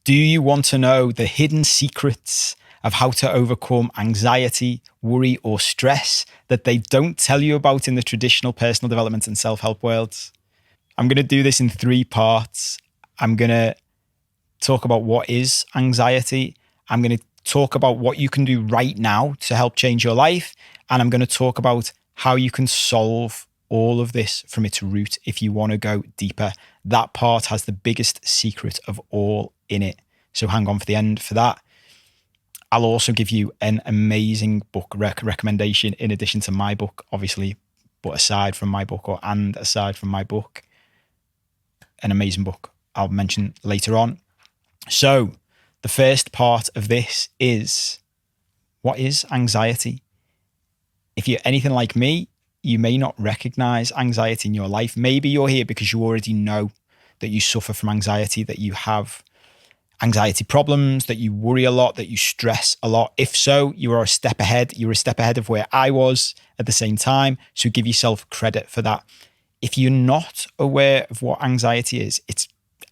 Do you want to know the hidden secrets of how to overcome anxiety, worry, or stress that they don't tell you about in the traditional personal development and self-help worlds? I'm going to do this in 3 parts. I'm going to talk about what is anxiety. I'm going to talk about what you can do right now to help change your life. And I'm going to talk about how you can solve all of this from its root if you want to go deeper. That part has the biggest secret of all in it. So hang on for the end for that. I'll also give you an amazing book recommendation in addition to my book, obviously, but aside from my book aside from my book, an amazing book I'll mention later on. So the first part of this is, what is anxiety? If you're anything like me, you may not recognize anxiety in your life. Maybe you're here because you already know that you suffer from anxiety, that you have anxiety problems, that you worry a lot, that you stress a lot. If so, you are a step ahead. You're a step ahead of where I was at the same time. So give yourself credit for that. If you're not aware of what anxiety is, it's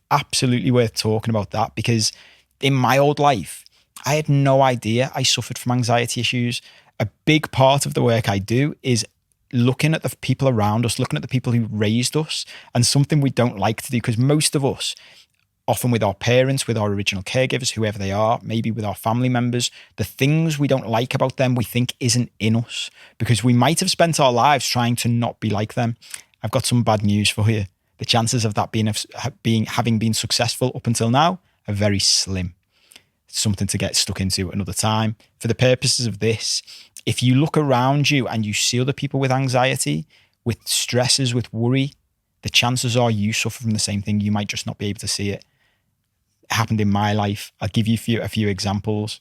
absolutely worth talking about that, because in my old life, I had no idea I suffered from anxiety issues. A big part of the work I do is looking at the people around us, looking at the people who raised us, and something we don't like to do, because most of us, often with our parents, with our original caregivers, whoever they are, maybe with our family members, the things we don't like about them, we think isn't in us, because we might have spent our lives trying to not be like them. I've got some bad news for you. The chances of that having been successful up until now are very slim. It's something to get stuck into another time. For the purposes of this, if you look around you and you see other people with anxiety, with stresses, with worry, the chances are you suffer from the same thing. You might just not be able to see it. It happened in my life. I'll give you a few examples.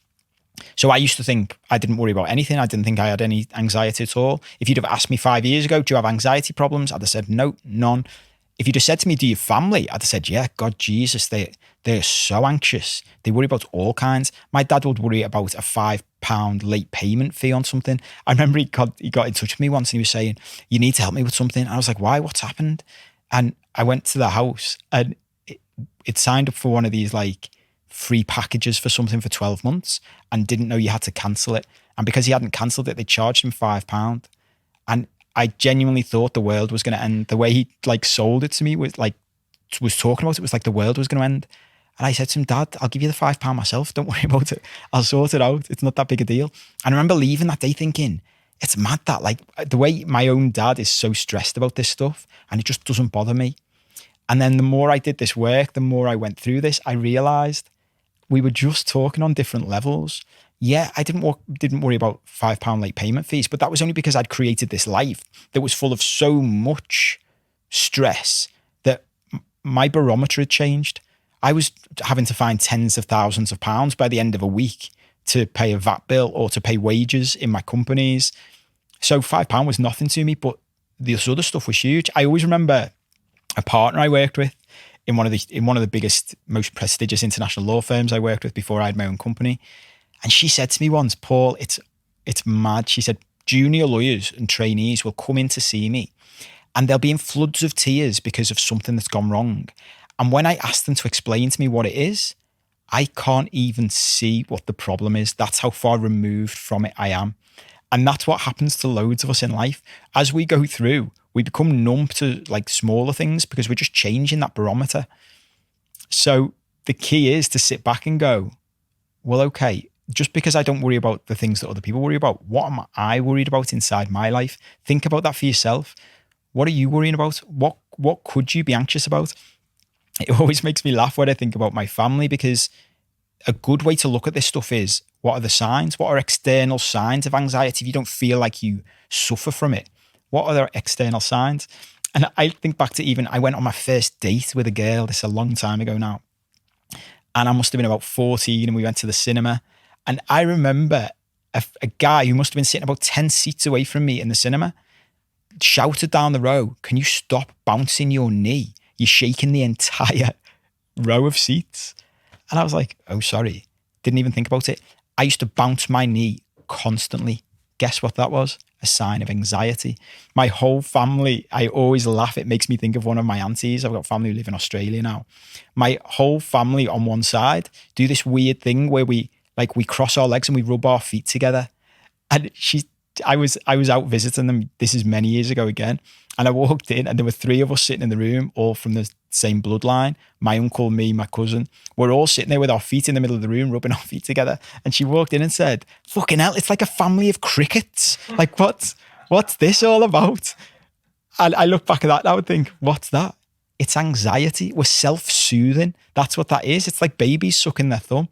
So I used to think I didn't worry about anything. I didn't think I had any anxiety at all. If you'd have asked me 5 years ago, do you have anxiety problems? I'd have said, no, none. If you'd have said to me, do your family? I'd have said, yeah, God, Jesus, they're so anxious. They worry about all kinds. My dad would worry about a £5 late payment fee on something. I remember he got in touch with me once and he was saying, you need to help me with something. And I was like, why? What's happened? And I went to the house and it signed up for one of these like free packages for something for 12 months and didn't know you had to cancel it. And because he hadn't cancelled it, they charged him £5. And I genuinely thought the world was going to end. The way he like sold it to me was talking about it was like the world was going to end. And I said to him, Dad, I'll give you the £5 myself. Don't worry about it. I'll sort it out. It's not that big a deal. And I remember leaving that day thinking, it's mad that like the way my own dad is so stressed about this stuff and it just doesn't bother me. And then the more I did this work, the more I went through this, I realized we were just talking on different levels. Yeah, I didn't worry about £5 late payment fees, but that was only because I'd created this life that was full of so much stress that my barometer had changed. I was having to find tens of thousands of pounds by the end of a week to pay a VAT bill or to pay wages in my companies. So £5 was nothing to me, but this other stuff was huge. I always remember a partner I worked with in one of the biggest, most prestigious international law firms I worked with before I had my own company. And she said to me once, Paul, it's mad. She said, junior lawyers and trainees will come in to see me and they'll be in floods of tears because of something that's gone wrong. And when I ask them to explain to me what it is, I can't even see what the problem is. That's how far removed from it I am. And that's what happens to loads of us in life. As we go through, we become numb to like smaller things because we're just changing that barometer. So the key is to sit back and go, well, okay, just because I don't worry about the things that other people worry about, what am I worried about inside my life? Think about that for yourself. What are you worrying about? What could you be anxious about? It always makes me laugh when I think about my family, because a good way to look at this stuff is, what are the signs? What are external signs of anxiety if you don't feel like you suffer from it? What are the external signs? And I think back to I went on my first date with a girl, this is a long time ago now. And I must have been about 14 and we went to the cinema. And I remember a guy who must have been sitting about 10 seats away from me in the cinema shouted down the row, can you stop bouncing your knee? You're shaking the entire row of seats. And I was like, oh, sorry. Didn't even think about it. I used to bounce my knee constantly. Guess what that was? a sign of anxiety. My whole family, I always laugh. It makes me think of one of my aunties. I've got family who live in Australia now. My whole family on one side do this weird thing where we cross our legs and we rub our feet together. And I was out visiting them. This is many years ago again. And I walked in and there were three of us sitting in the room, all from the same bloodline. My uncle, me, my cousin. We're all sitting there with our feet in the middle of the room, rubbing our feet together. And she walked in and said, fucking hell, it's like a family of crickets. Like, what's this all about? And I look back at that now and think, what's that? It's anxiety. We're self-soothing. That's what that is. It's like babies sucking their thumb.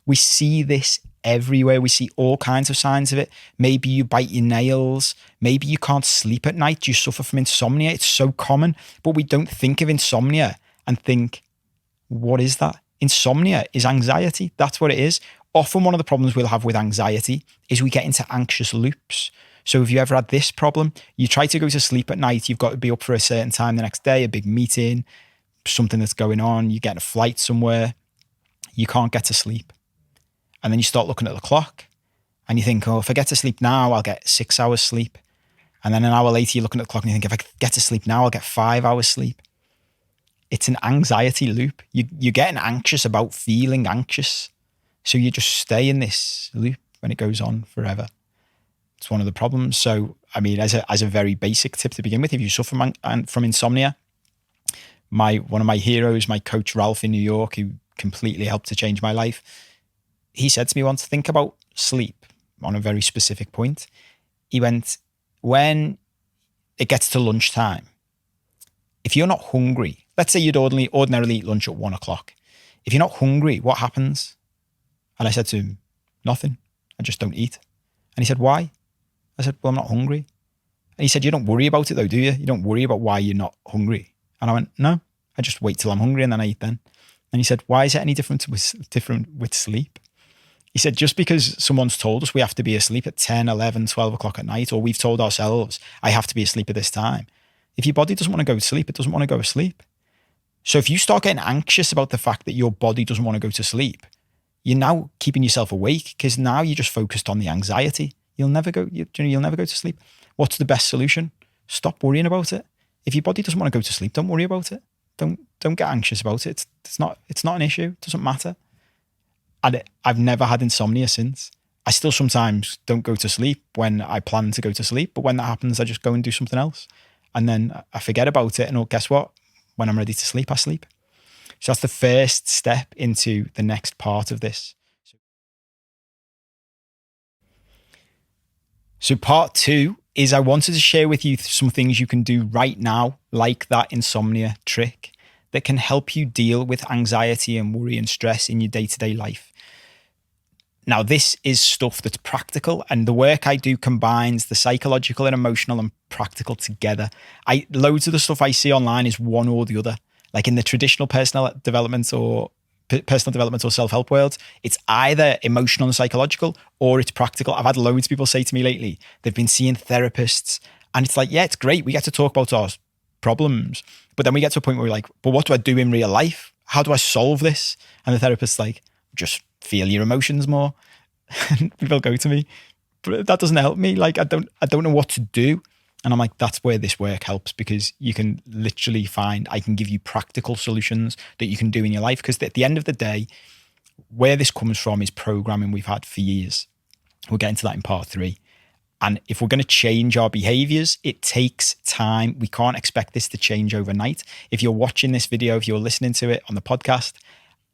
We see this everywhere. We see all kinds of signs of it. Maybe you bite your nails. Maybe you can't sleep at night. You suffer from insomnia. It's so common, but we don't think of insomnia and think, what is that? Insomnia is anxiety. That's what it is. Often one of the problems we'll have with anxiety is we get into anxious loops. So if you ever had this problem, you try to go to sleep at night, you've got to be up for a certain time the next day, a big meeting, something that's going on, you get a flight somewhere, you can't get to sleep. And then you start looking at the clock and you think, oh, if I get to sleep now, I'll get 6 hours sleep. And then an hour later, you're looking at the clock and you think, if I get to sleep now, I'll get 5 hours sleep. It's an anxiety loop. You're getting anxious about feeling anxious. So you just stay in this loop and it goes on forever. It's one of the problems. So, I mean, as a very basic tip to begin with, if you suffer from insomnia, one of my heroes, my coach Ralph in New York, who completely helped to change my life, he said to me once, think about sleep on a very specific point. He went, when it gets to lunchtime, if you're not hungry, let's say you'd ordinarily eat lunch at 1 o'clock. If you're not hungry, what happens? And I said to him, nothing. I just don't eat. And he said, why? I said, well, I'm not hungry. And he said, you don't worry about it though, do you? You don't worry about why you're not hungry. And I went, no, I just wait till I'm hungry and then I eat then. And he said, why is it any different with sleep? He said, just because someone's told us we have to be asleep at 10, 11, 12 o'clock at night, or we've told ourselves, I have to be asleep at this time. If your body doesn't want to go to sleep, it doesn't want to go to sleep. So if you start getting anxious about the fact that your body doesn't want to go to sleep, you're now keeping yourself awake because now you're just focused on the anxiety. You'll never go to sleep. What's the best solution? Stop worrying about it. If your body doesn't want to go to sleep, don't worry about it. Don't get anxious about it. It's not an issue. It doesn't matter. And I've never had insomnia since. I still sometimes don't go to sleep when I plan to go to sleep, but when that happens, I just go and do something else. And then I forget about it. And guess what? When I'm ready to sleep, I sleep. So that's the first step into the next part of this. So part 2 is I wanted to share with you some things you can do right now, like that insomnia trick, that can help you deal with anxiety and worry and stress in your day-to-day life. Now, this is stuff that's practical, and the work I do combines the psychological and emotional and practical together. Loads of the stuff I see online is one or the other. Like in the traditional personal development or self-help world, it's either emotional and psychological or it's practical. I've had loads of people say to me lately, they've been seeing therapists, and it's like, yeah, it's great. We get to talk about our problems, but then we get to a point where we're like, but what do I do in real life? How do I solve this? And the therapist's like, just feel your emotions more. And people go to me, but that doesn't help me. Like, I don't know what to do. And I'm like, that's where this work helps, because you can literally I can give you practical solutions that you can do in your life. Because at the end of the day, where this comes from is programming we've had for years. We'll get into that in part 3. And if we're going to change our behaviors, it takes time. We can't expect this to change overnight. If you're watching this video, if you're listening to it on the podcast,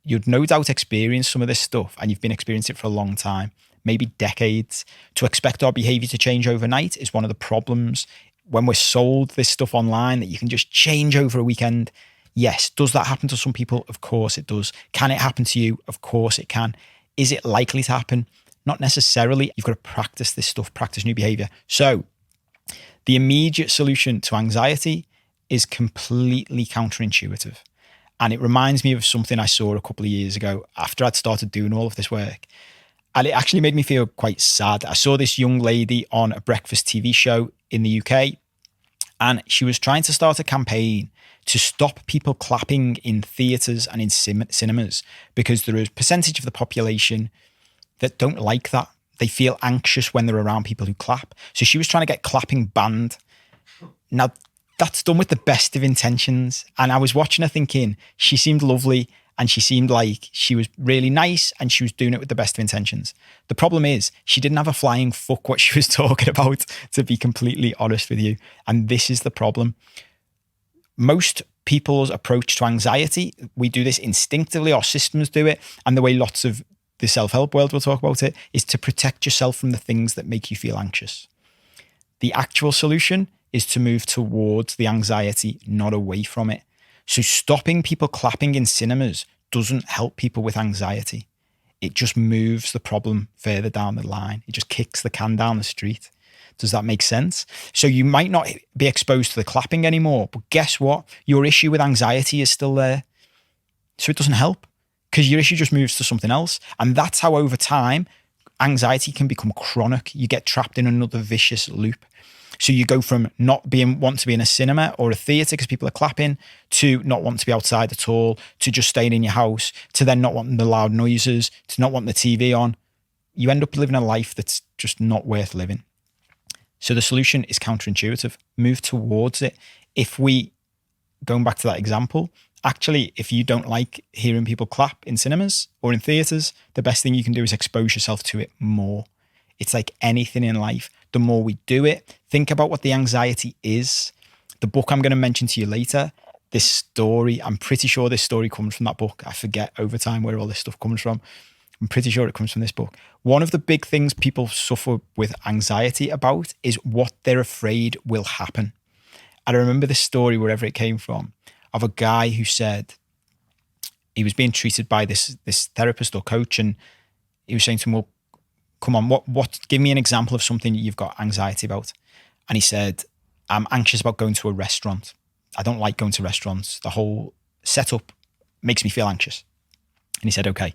you'd no doubt experience some of this stuff, and you've been experiencing it for a long time, maybe decades. To expect our behavior to change overnight is one of the problems when we're sold this stuff online that you can just change over a weekend. Yes. Does that happen to some people? Of course it does. Can it happen to you? Of course it can. Is it likely to happen? Not necessarily. You've got to practice this stuff, practice new behavior. So the immediate solution to anxiety is completely counterintuitive. And it reminds me of something I saw a couple of years ago after I'd started doing all of this work. And it actually made me feel quite sad. I saw this young lady on a breakfast TV show in the UK, and she was trying to start a campaign to stop people clapping in theatres and in cinemas, because there is a percentage of the population that don't like that. They feel anxious when they're around people who clap. So she was trying to get clapping banned. Now, that's done with the best of intentions. And I was watching her thinking, she seemed lovely and she seemed like she was really nice and she was doing it with the best of intentions. The problem is she didn't have a flying fuck what she was talking about, to be completely honest with you. And this is the problem. Most people's approach to anxiety, we do this instinctively, our systems do it. And the way lots of the self-help world will talk about it is to protect yourself from the things that make you feel anxious. The actual solution is to move towards the anxiety, not away from it. So stopping people clapping in cinemas doesn't help people with anxiety. It just moves the problem further down the line. It just kicks the can down the street. Does that make sense? So you might not be exposed to the clapping anymore, but guess what? Your issue with anxiety is still there. So it doesn't help because your issue just moves to something else. And that's how over time, anxiety can become chronic. You get trapped in another vicious loop. So you go from not want to be in a cinema or a theatre because people are clapping, to not want to be outside at all, to just staying in your house, to then not wanting the loud noises, to not wanting the TV on. You end up living a life that's just not worth living. So the solution is counterintuitive. Move towards it. If we, going back to that example, actually, if you don't like hearing people clap in cinemas or in theatres, the best thing you can do is expose yourself to it more. It's like anything in life. The more we do it, think about what the anxiety is. The book I'm going to mention to you later, this story, I'm pretty sure this story comes from that book. I forget over time where all this stuff comes from. I'm pretty sure it comes from this book. One of the big things people suffer with anxiety about is what they're afraid will happen. And I remember this story, wherever it came from, of a guy who said he was being treated by this therapist or coach, and he was saying to him, well, come on, what? Give me an example of something you've got anxiety about. And he said, I'm anxious about going to a restaurant. I don't like going to restaurants. The whole setup makes me feel anxious. And he said, okay,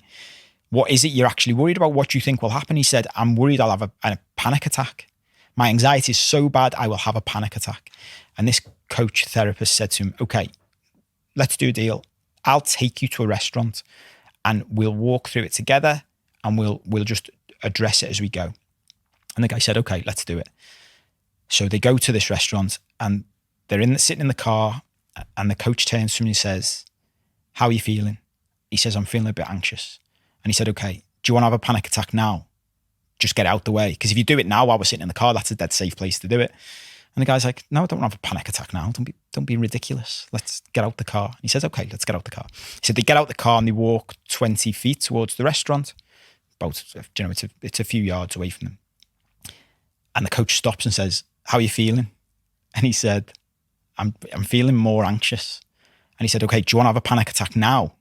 what is it you're actually worried about? What do you think will happen? He said, I'm worried I'll have a panic attack. My anxiety is so bad, I will have a panic attack. And this coach therapist said to him, okay, let's do a deal. I'll take you to a restaurant and we'll walk through it together and we'll just address it as we go. And the guy said, okay, let's do it. So they go to this restaurant and they're sitting in the car, and the coach turns to him and he says, how are you feeling? He says, I'm feeling a bit anxious. And he said, okay, do you want to have a panic attack now? Just get it out the way. Because if you do it now while we're sitting in the car, that's a dead safe place to do it. And the guy's like, no, I don't want to have a panic attack now. Don't be ridiculous. Let's get out the car. And he says, okay, let's get out the car. He said they get out the car and they walk 20 feet towards the restaurant. About, it's a few yards away from them. And the coach stops and says, how are you feeling? And he said, I'm feeling more anxious. And he said, okay, do you want to have a panic attack now?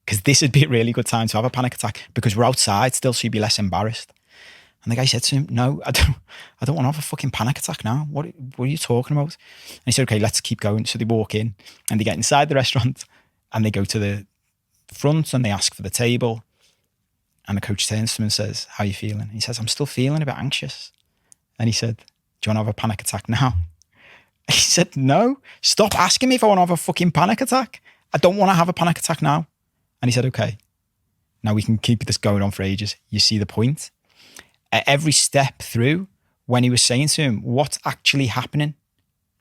Because this would be a really good time to have a panic attack because we're outside still, so you'd be less embarrassed. And the guy said to him, no, I don't want to have a fucking panic attack now. What are you talking about? And he said, okay, let's keep going. So they walk in and they get inside the restaurant and they go to the front and they ask for the table. And the coach turns to him and says, how are you feeling? He says, I'm still feeling a bit anxious. And he said, do you want to have a panic attack now? He said, no, stop asking me if I want to have a fucking panic attack. I don't want to have a panic attack now. And he said, okay, now we can keep this going on for ages. You see the point? At every step through, when he was saying to him, what's actually happening?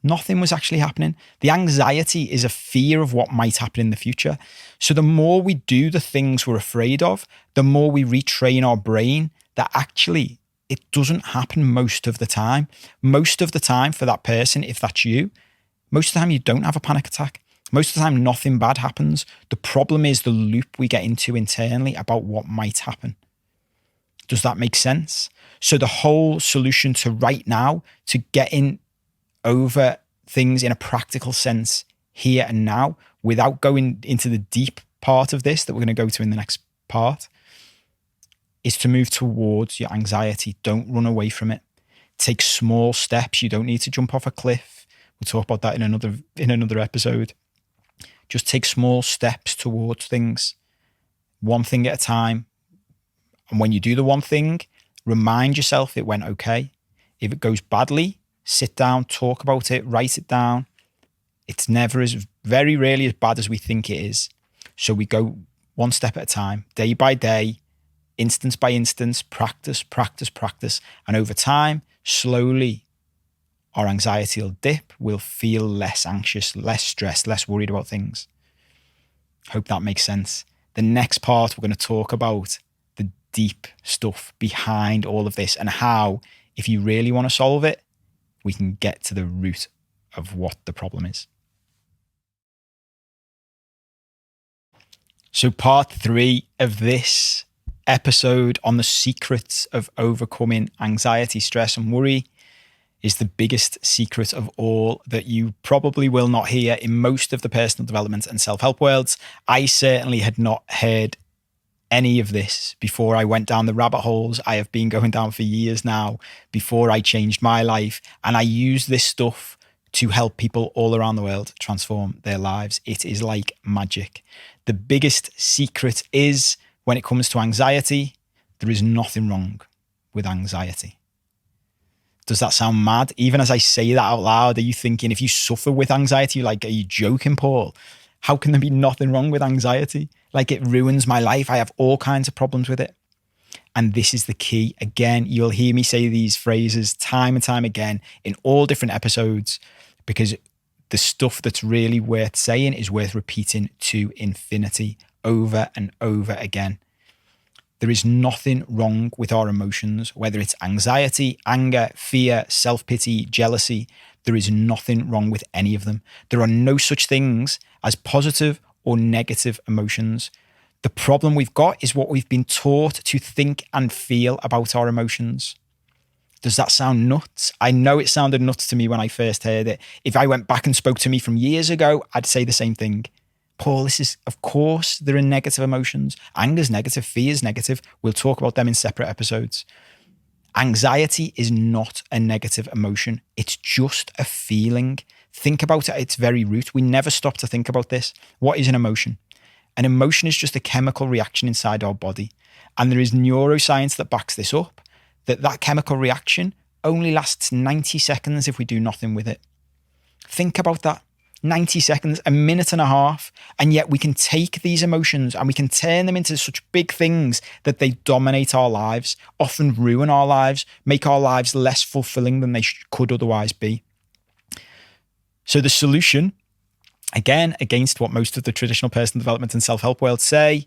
Nothing was actually happening. The anxiety is a fear of what might happen in the future. So the more we do the things we're afraid of, the more we retrain our brain that actually it doesn't happen most of the time. Most of the time for that person, if that's you, most of the time you don't have a panic attack. Most of the time, nothing bad happens. The problem is the loop we get into internally about what might happen. Does that make sense? So the whole solution to right now, to getting over things in a practical sense here and now, without going into the deep part of this that we're going to go to in the next part, is to move towards your anxiety. Don't run away from it. Take small steps. You don't need to jump off a cliff. We'll talk about that in another episode. Just take small steps towards things, one thing at a time. And when you do the one thing, remind yourself it went okay. If it goes badly, sit down, talk about it, write it down. It's very rarely as bad as we think it is. So we go one step at a time, day by day, instance by instance, practice, practice, practice. And over time, slowly, our anxiety will dip. We'll feel less anxious, less stressed, less worried about things. Hope that makes sense. The next part, we're going to talk about the deep stuff behind all of this and how, if you really want to solve it, we can get to the root of what the problem is. So part 3 of this episode on the secrets of overcoming anxiety, stress, and worry is the biggest secret of all that you probably will not hear in most of the personal development and self-help worlds. I certainly had not heard any of this before I went down the rabbit holes I have been going down for years now, before I changed my life. And I use this stuff to help people all around the world transform their lives. It is like magic. The biggest secret is, when it comes to anxiety, there is nothing wrong with anxiety. Does that sound mad? Even as I say that out loud, are you thinking, if you suffer with anxiety, like, are you joking, Paul? How can there be nothing wrong with anxiety? Like, it ruins my life. I have all kinds of problems with it. And this is the key. Again, you'll hear me say these phrases time and time again in all different episodes, because the stuff that's really worth saying is worth repeating to infinity, over and over again. There is nothing wrong with our emotions, whether it's anxiety, anger, fear, self-pity, jealousy. There is nothing wrong with any of them. There are no such things as positive or negative emotions. The problem we've got is what we've been taught to think and feel about our emotions. Does that sound nuts? I know it sounded nuts to me when I first heard it. If I went back and spoke to me from years ago, I'd say the same thing. Paul, of course, there are negative emotions. Anger's negative, fear's negative. We'll talk about them in separate episodes. Anxiety is not a negative emotion. It's just a feeling. Think about it at its very root. We never stop to think about this. What is an emotion? An emotion is just a chemical reaction inside our body. And there is neuroscience that backs this up, that chemical reaction only lasts 90 seconds if we do nothing with it. Think about that. 90 seconds, a minute and a half, and yet we can take these emotions and we can turn them into such big things that they dominate our lives, often ruin our lives, make our lives less fulfilling than they could otherwise be. So the solution, again, against what most of the traditional personal development and self-help world say,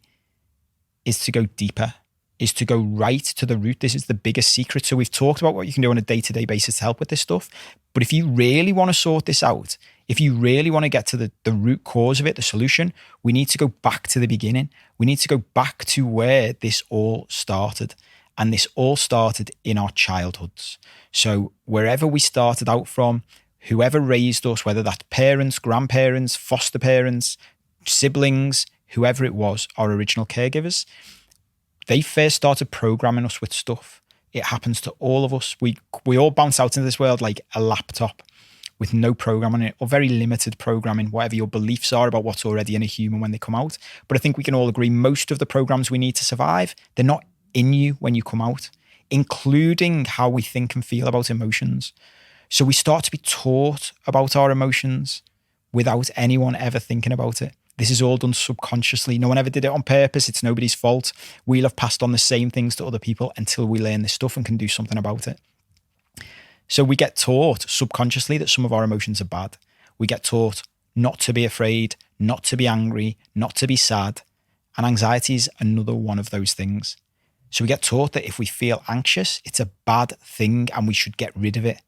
is to go deeper, is to go right to the root. This is the biggest secret. So we've talked about what you can do on a day-to-day basis to help with this stuff. But if you really want to sort this out, if you really want to get to the root cause of it, the solution, we need to go back to the beginning. We need to go back to where this all started. And this all started in our childhoods. So wherever we started out from, whoever raised us, whether that's parents, grandparents, foster parents, siblings, whoever it was, our original caregivers, they first started programming us with stuff. It happens to all of us. We all bounce out into this world like a laptop with no programming in it, or very limited programming, whatever your beliefs are about what's already in a human when they come out. But I think we can all agree most of the programs we need to survive, they're not in you when you come out, including how we think and feel about emotions. So we start to be taught about our emotions without anyone ever thinking about it. This is all done subconsciously. No one ever did it on purpose. It's nobody's fault. We'll have passed on the same things to other people until we learn this stuff and can do something about it. So we get taught subconsciously that some of our emotions are bad. We get taught not to be afraid, not to be angry, not to be sad. And anxiety is another one of those things. So we get taught that if we feel anxious, it's a bad thing and we should get rid of it.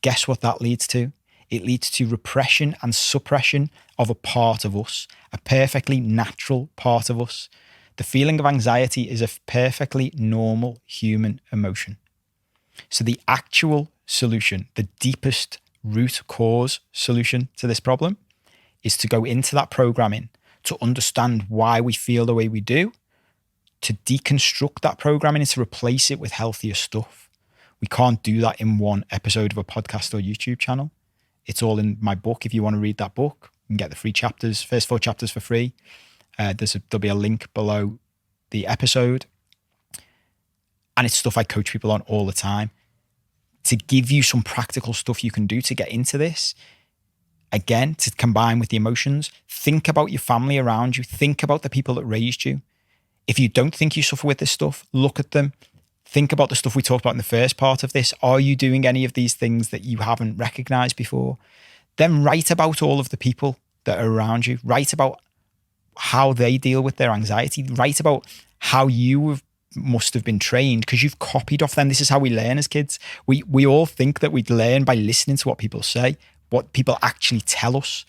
Guess what that leads to? It leads to repression and suppression of a part of us, a perfectly natural part of us. The feeling of anxiety is a perfectly normal human emotion. So the actual solution, the deepest root cause solution to this problem, is to go into that programming, to understand why we feel the way we do, to deconstruct that programming and to replace it with healthier stuff. We can't do that in one episode of a podcast or YouTube channel. It's all in my book. If you want to read that book, you can get the free chapters, first 4 chapters for free. There'll be a link below the episode. And it's stuff I coach people on all the time. To give you some practical stuff you can do to get into this. Again, to combine with the emotions, think about your family around you. Think about the people that raised you. If you don't think you suffer with this stuff, look at them. Think about the stuff we talked about in the first part of this. Are you doing any of these things that you haven't recognized before? Then write about all of the people that are around you. Write about how they deal with their anxiety. Write about how you must have been trained, because you've copied off them. This is how we learn as kids. We all think that we'd learn by listening to what people say, what people actually tell us.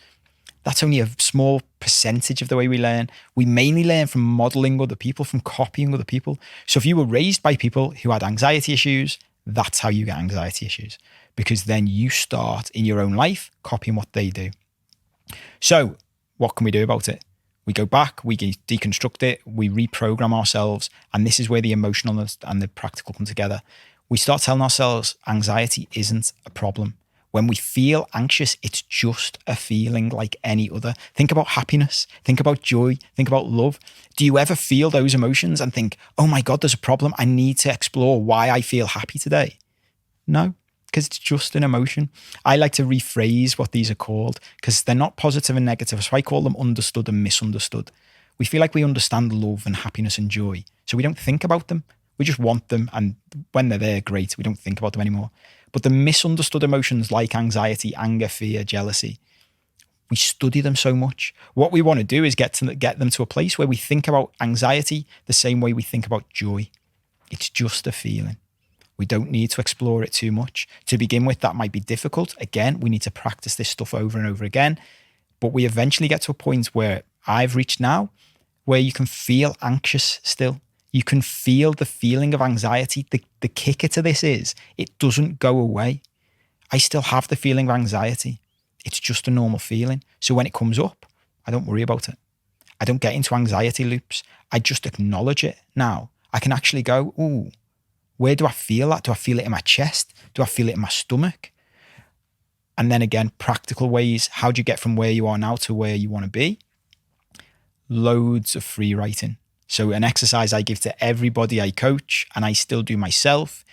That's only a small percentage of the way we learn. We mainly learn from modeling other people, from copying other people. So if you were raised by people who had anxiety issues, that's how you get anxiety issues, because then you start in your own life copying what they do. So what can we do about it? We go back, we deconstruct it, we reprogram ourselves. And this is where the emotional and the practical come together. We start telling ourselves anxiety isn't a problem. When we feel anxious, it's just a feeling like any other. Think about happiness, think about joy, think about love. Do you ever feel those emotions and think, oh my God, there's a problem. I need to explore why I feel happy today? No, because it's just an emotion. I like to rephrase what these are called, because they're not positive and negative. So I call them understood and misunderstood. We feel like we understand love and happiness and joy, so we don't think about them. We just want them. And when they're there, great. We don't think about them anymore. But the misunderstood emotions like anxiety, anger, fear, jealousy, we study them so much. What we want to do is get them to a place where we think about anxiety the same way we think about joy. It's just a feeling. We don't need to explore it too much. To begin with, that might be difficult. Again, we need to practice this stuff over and over again. But we eventually get to a point where I've reached now, where you can feel anxious still. You can feel the feeling of anxiety. The kicker to this is it doesn't go away. I still have the feeling of anxiety. It's just a normal feeling. So when it comes up, I don't worry about it. I don't get into anxiety loops. I just acknowledge it now. I can actually go, ooh, where do I feel that? Do I feel it in my chest? Do I feel it in my stomach? And then again, practical ways. How do you get from where you are now to where you want to be? Loads of free writing. So an exercise I give to everybody I coach, and I still do myself,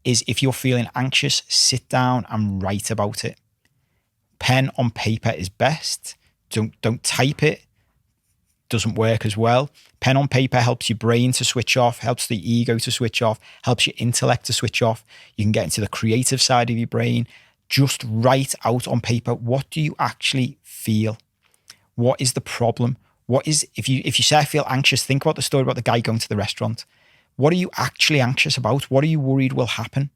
is if you're feeling anxious, sit down and write about it. Pen on paper is best. Don't type it. Doesn't work as well. Pen on paper helps your brain to switch off, helps the ego to switch off, helps your intellect to switch off. You can get into the creative side of your brain. Just write out on paper, what do you actually feel? What is the problem? What is, if you say I feel anxious, think about the story about the guy going to the restaurant. What are you actually anxious about? What are you worried will happen?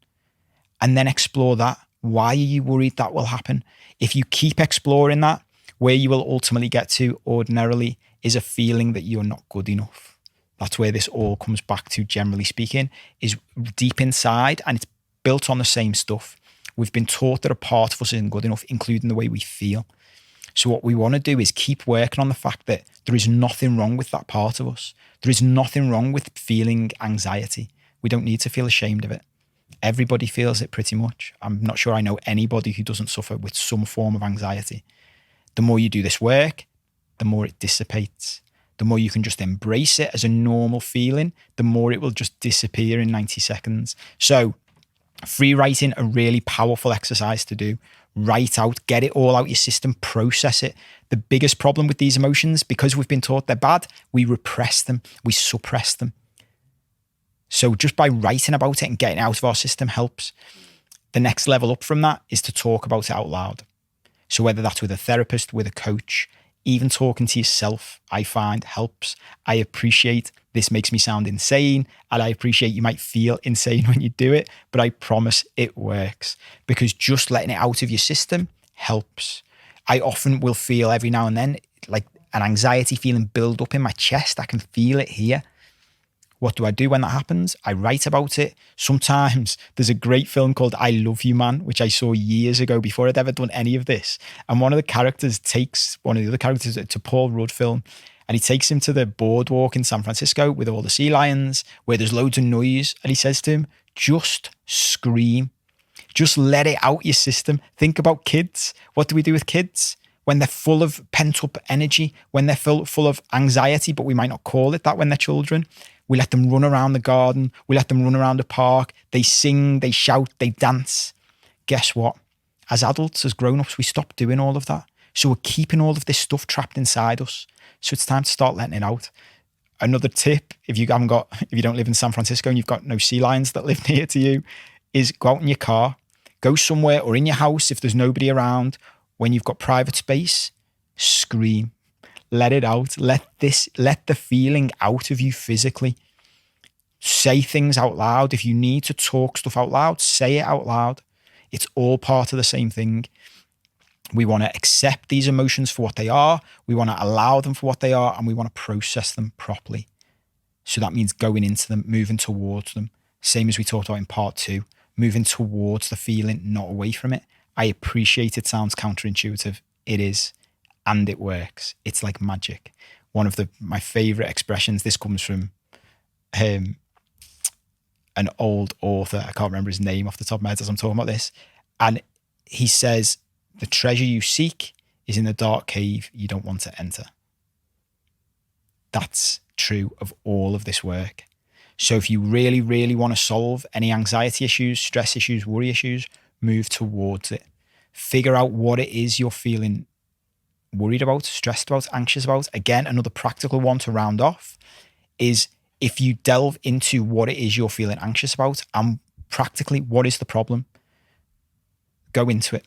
And then explore that. Why are you worried that will happen? If you keep exploring that, where you will ultimately get to ordinarily is a feeling that you're not good enough. That's where this all comes back to, generally speaking, is deep inside, and it's built on the same stuff. We've been taught that a part of us isn't good enough, including the way we feel. So what we want to do is keep working on the fact that there is nothing wrong with that part of us. There is nothing wrong with feeling anxiety. We don't need to feel ashamed of it. Everybody feels it pretty much. I'm not sure I know anybody who doesn't suffer with some form of anxiety. The more you do this work, the more it dissipates. The more you can just embrace it as a normal feeling, the more it will just disappear in 90 seconds. So free writing, a really powerful exercise to do. Write out, get it all out your system, process it. The biggest problem with these emotions, because we've been taught they're bad, we repress them, we suppress them. So just by writing about it and getting it out of our system helps. The next level up from that is to talk about it out loud. So whether that's with a therapist, with a coach, even talking to yourself, I find helps. I appreciate this makes me sound insane, and I appreciate you might feel insane when you do it, but I promise it works, because just letting it out of your system helps. I often will feel every now and then like an anxiety feeling build up in my chest. I can feel it here. What do I do when that happens? I write about it. Sometimes there's a great film called I Love You Man, which I saw years ago before I'd ever done any of this. And one of the characters takes one of the other characters, it's a Paul Rudd film, and he takes him to the boardwalk in San Francisco with all the sea lions where there's loads of noise. And he says to him, just scream. Just let it out your system. Think about kids. What do we do with kids? When they're full of pent up energy, when they're full of anxiety, but we might not call it that when they're children. We let them run around the garden. We let them run around the park. They sing, they shout, they dance. Guess what? As adults, as grown-ups, we stop doing all of that. So we're keeping all of this stuff trapped inside us. So it's time to start letting it out. Another tip, if you don't live in San Francisco and you've got no sea lions that live near to you, is go out in your car, go somewhere, or in your house if there's nobody around. When you've got private space, scream, let it out, let the feeling out of you physically. Say things out loud. If you need to talk stuff out loud, say it out loud. It's all part of the same thing. We want to accept these emotions for what they are. We want to allow them for what they are, and we want to process them properly. So that means going into them, moving towards them. Same as we talked about in part 2, moving towards the feeling, not away from it. I appreciate it sounds counterintuitive. It is, and it works. It's like magic. One of my favorite expressions, this comes from an old author. I can't remember his name off the top of my head as I'm talking about this. And he says, the treasure you seek is in the dark cave you don't want to enter. That's true of all of this work. So if you really, really want to solve any anxiety issues, stress issues, worry issues, move towards it. Figure out what it is you're feeling worried about, stressed about, anxious about. Again, another practical one to round off is if you delve into what it is you're feeling anxious about and practically what is the problem, go into it.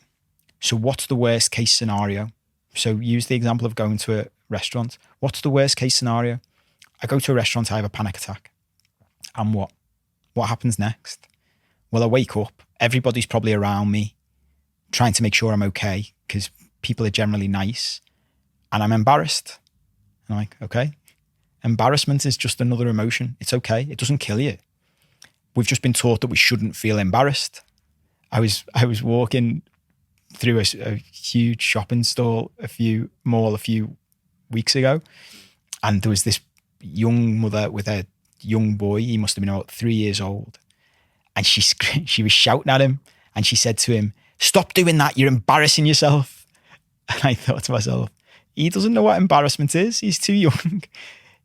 So what's the worst case scenario? So use the example of going to a restaurant. What's the worst case scenario? I go to a restaurant, I have a panic attack. And what? What happens next? Well, I wake up, everybody's probably around me trying to make sure I'm okay because people are generally nice, and I'm embarrassed. And I'm like, okay, embarrassment is just another emotion. It's okay. It doesn't kill you. We've just been taught that we shouldn't feel embarrassed. I was walking through a huge shopping a few weeks ago, and there was this young mother with a young boy. He must have been about 3 years old, and she was shouting at him, and she said to him, "Stop doing that, you're embarrassing yourself." And I thought to myself, he doesn't know what embarrassment is. He's too young.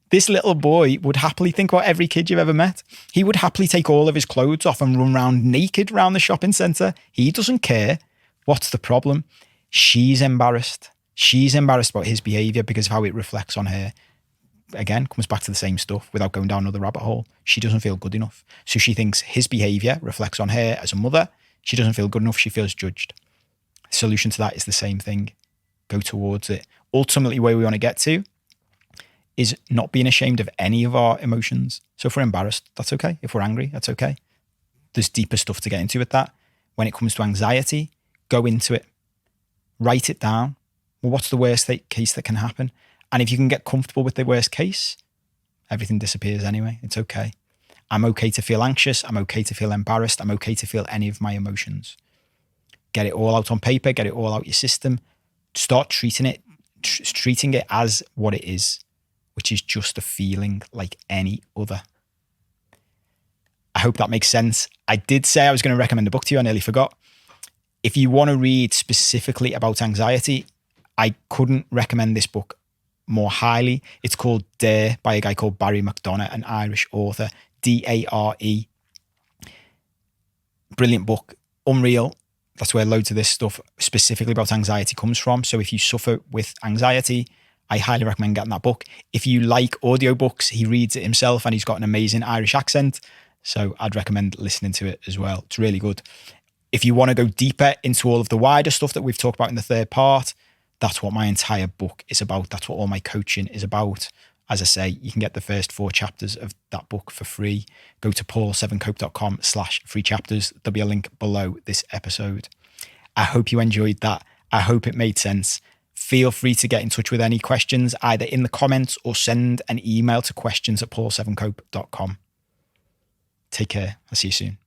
This little boy would happily think about every kid you've ever met. He would happily take all of his clothes off and run around naked around the shopping centre. He doesn't care. What's the problem? She's embarrassed. She's embarrassed about his behaviour because of how it reflects on her. Again, comes back to the same stuff without going down another rabbit hole. She doesn't feel good enough. So she thinks his behaviour reflects on her as a mother. She doesn't feel good enough. She feels judged. The solution to that is the same thing. Go towards it. Ultimately, where we want to get to is not being ashamed of any of our emotions. So if we're embarrassed, that's okay. If we're angry, that's okay. There's deeper stuff to get into with that. When it comes to anxiety, go into it. Write it down. Well, what's the worst case that can happen? And if you can get comfortable with the worst case, everything disappears anyway. It's okay. I'm okay to feel anxious. I'm okay to feel embarrassed. I'm okay to feel any of my emotions. Get it all out on paper. Get it all out your system. Start treating it as what it is, which is just a feeling like any other. I hope that makes sense. I did say I was going to recommend a book to you. I nearly forgot. If you want to read specifically about anxiety, I couldn't recommend this book more highly. It's called Dare by a guy called Barry McDonough, an Irish author, Dare. Brilliant book, unreal. That's where loads of this stuff specifically about anxiety comes from. So if you suffer with anxiety, I highly recommend getting that book. If you like audiobooks, he reads it himself and he's got an amazing Irish accent. So I'd recommend listening to it as well. It's really good. If you want to go deeper into all of the wider stuff that we've talked about in the third part, that's what my entire book is about. That's what all my coaching is about. As I say, you can get the first 4 chapters of that book for free. Go to paul7cope.com/free chapters. There'll be a link below this episode. I hope you enjoyed that. I hope it made sense. Feel free to get in touch with any questions, either in the comments or send an email to questions@paul7cope.com. Take care. I'll see you soon.